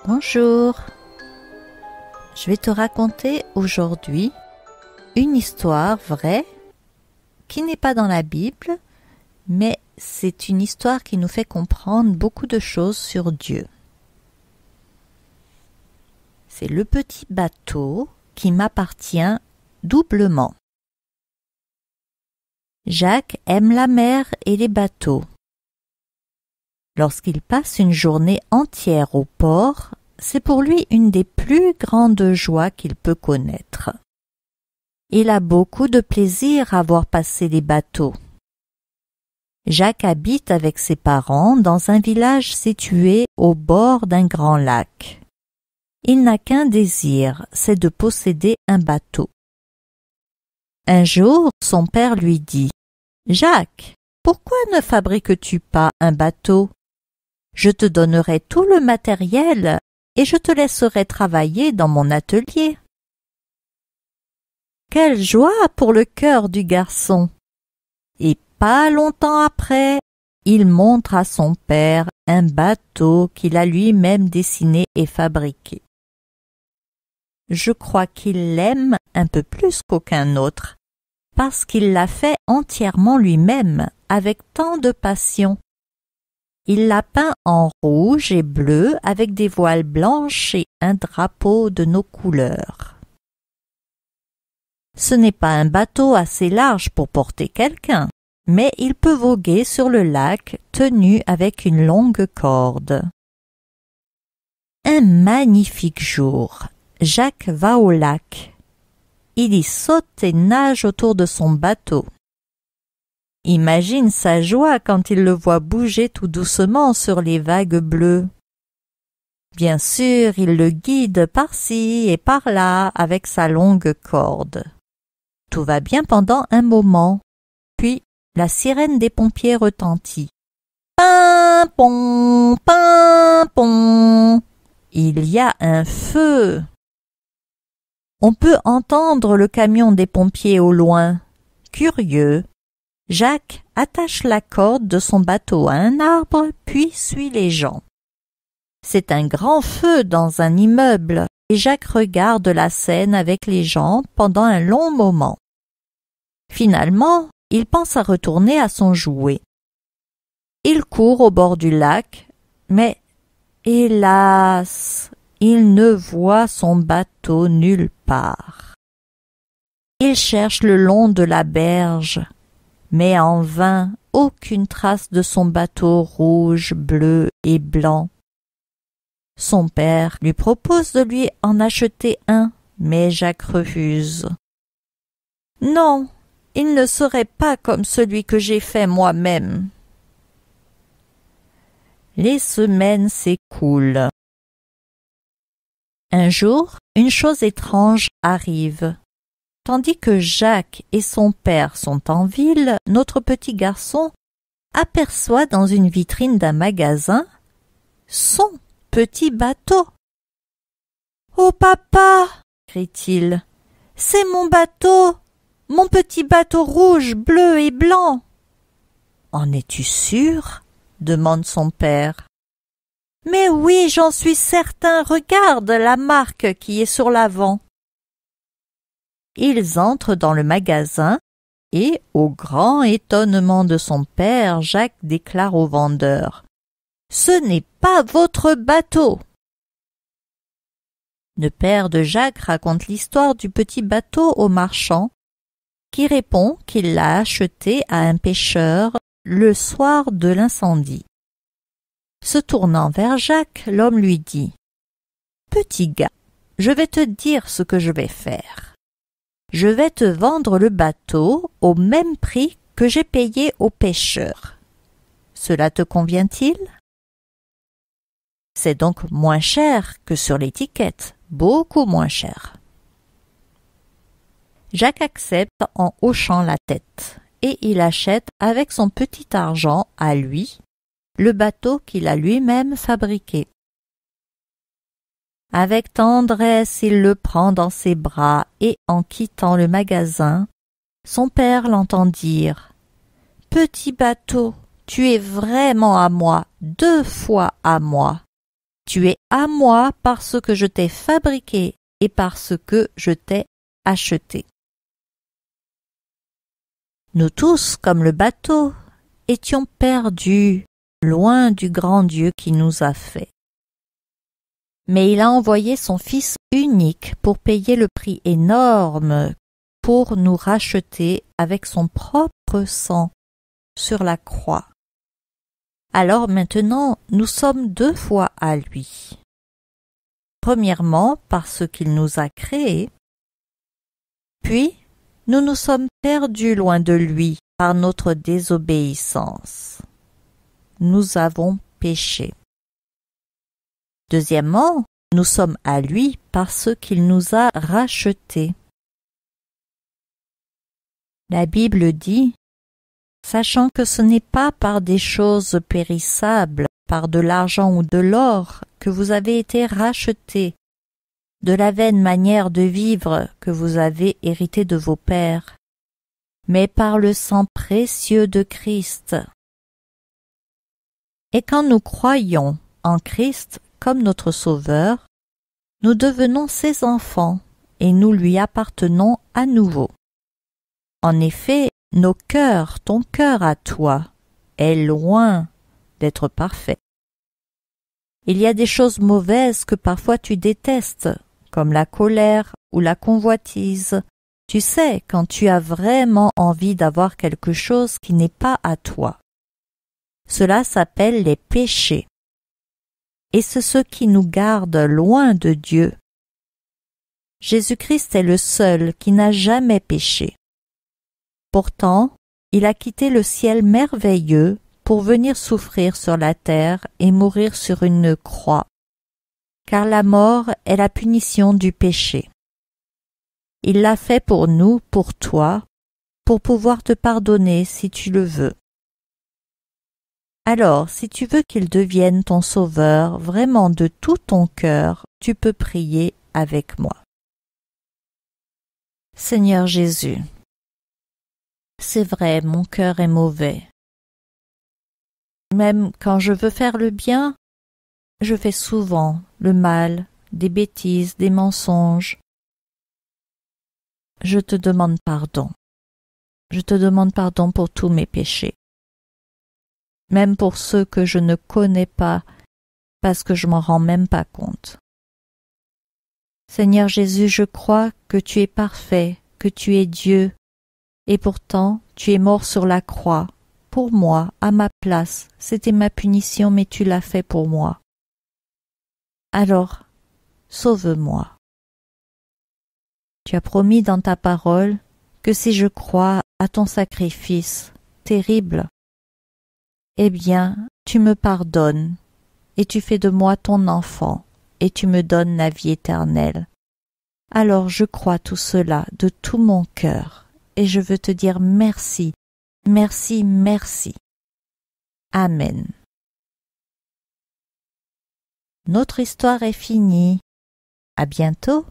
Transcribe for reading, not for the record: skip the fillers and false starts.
Bonjour, je vais te raconter aujourd'hui une histoire vraie qui n'est pas dans la Bible, mais c'est une histoire qui nous fait comprendre beaucoup de choses sur Dieu. C'est le petit bateau qui m'appartient doublement. Jacques aime la mer et les bateaux. Lorsqu'il passe une journée entière au port, c'est pour lui une des plus grandes joies qu'il peut connaître. Il a beaucoup de plaisir à voir passer les bateaux. Jacques habite avec ses parents dans un village situé au bord d'un grand lac. Il n'a qu'un désir, c'est de posséder un bateau. Un jour, son père lui dit « Jacques, pourquoi ne fabriques-tu pas un bateau ? Je te donnerai tout le matériel et je te laisserai travailler dans mon atelier. » Quelle joie pour le cœur du garçon! Et pas longtemps après, il montre à son père un bateau qu'il a lui-même dessiné et fabriqué. Je crois qu'il l'aime un peu plus qu'aucun autre, parce qu'il l'a fait entièrement lui-même, avec tant de passion. Il l'a peint en rouge et bleu avec des voiles blanches et un drapeau de nos couleurs. Ce n'est pas un bateau assez large pour porter quelqu'un, mais il peut voguer sur le lac tenu avec une longue corde. Un magnifique jour, Jacques va au lac. Il y saute et nage autour de son bateau. Imagine sa joie quand il le voit bouger tout doucement sur les vagues bleues. Bien sûr, il le guide par-ci et par-là avec sa longue corde. Tout va bien pendant un moment, puis la sirène des pompiers retentit. Pimpon, pimpon, il y a un feu. On peut entendre le camion des pompiers au loin. Curieux, Jacques attache la corde de son bateau à un arbre, puis suit les gens. C'est un grand feu dans un immeuble, et Jacques regarde la scène avec les gens pendant un long moment. Finalement, il pense à retourner à son jouet. Il court au bord du lac, mais, hélas, il ne voit son bateau nulle part. Il cherche le long de la berge, mais en vain, aucune trace de son bateau rouge, bleu et blanc. Son père lui propose de lui en acheter un, mais Jacques refuse. Non, il ne serait pas comme celui que j'ai fait moi-même. Les semaines s'écoulent. Un jour, une chose étrange arrive. Tandis que Jacques et son père sont en ville, notre petit garçon aperçoit dans une vitrine d'un magasin son petit bateau. « Oh papa !» crie-t-il. « C'est mon bateau, mon petit bateau rouge, bleu et blanc. »« En es-tu sûr ?» demande son père. « Mais oui, j'en suis certain, regarde la marque qui est sur l'avant. » Ils entrent dans le magasin et, au grand étonnement de son père, Jacques déclare au vendeur « Ce n'est pas votre bateau !» Le père de Jacques raconte l'histoire du petit bateau au marchand, qui répond qu'il l'a acheté à un pêcheur le soir de l'incendie. Se tournant vers Jacques, l'homme lui dit « Petit gars, je vais te dire ce que je vais faire. Je vais te vendre le bateau au même prix que j'ai payé au pêcheur. Cela te convient-il ? C'est donc moins cher que sur l'étiquette, beaucoup moins cher. » Jacques accepte en hochant la tête et il achète avec son petit argent à lui le bateau qu'il a lui-même fabriqué. Avec tendresse, il le prend dans ses bras et en quittant le magasin, son père l'entend dire « Petit bateau, tu es vraiment à moi, 2 fois à moi. Tu es à moi parce que je t'ai fabriqué et parce que je t'ai acheté. Nous tous, comme le bateau, étions perdus, loin du grand Dieu qui nous a fait. Mais il a envoyé son Fils unique pour payer le prix énorme pour nous racheter avec son propre sang sur la croix. Alors maintenant, nous sommes 2 fois à lui. Premièrement, parce qu'il nous a créés, puis nous nous sommes perdus loin de lui par notre désobéissance. Nous avons péché. Deuxièmement, nous sommes à lui parce qu'il nous a rachetés. La Bible dit: sachant que ce n'est pas par des choses périssables, par de l'argent ou de l'or, que vous avez été rachetés, de la vaine manière de vivre que vous avez hérité de vos pères, mais par le sang précieux de Christ. Et quand nous croyons en Christ comme notre Sauveur, nous devenons ses enfants et nous lui appartenons à nouveau. En effet, nos cœurs, ton cœur à toi, est loin d'être parfait. Il y a des choses mauvaises que parfois tu détestes, comme la colère ou la convoitise. Tu sais, quand tu as vraiment envie d'avoir quelque chose qui n'est pas à toi. Cela s'appelle les péchés. Et c'est ce qui nous garde loin de Dieu. Jésus-Christ est le seul qui n'a jamais péché. Pourtant, il a quitté le ciel merveilleux pour venir souffrir sur la terre et mourir sur une croix, car la mort est la punition du péché. Il l'a fait pour nous, pour toi, pour pouvoir te pardonner si tu le veux. Alors, si tu veux qu'il devienne ton sauveur vraiment de tout ton cœur, tu peux prier avec moi. Seigneur Jésus, c'est vrai, mon cœur est mauvais. Même quand je veux faire le bien, je fais souvent le mal, des bêtises, des mensonges. Je te demande pardon. Je te demande pardon pour tous mes péchés. Même pour ceux que je ne connais pas, parce que je m'en rends même pas compte. Seigneur Jésus, je crois que tu es parfait, que tu es Dieu, et pourtant tu es mort sur la croix, pour moi, à ma place. C'était ma punition, mais tu l'as fait pour moi. Alors, sauve-moi. Tu as promis dans ta parole que si je crois à ton sacrifice terrible, eh bien, tu me pardonnes, et tu fais de moi ton enfant, et tu me donnes la vie éternelle. Alors je crois tout cela de tout mon cœur, et je veux te dire merci, merci, merci. Amen. Notre histoire est finie. À bientôt.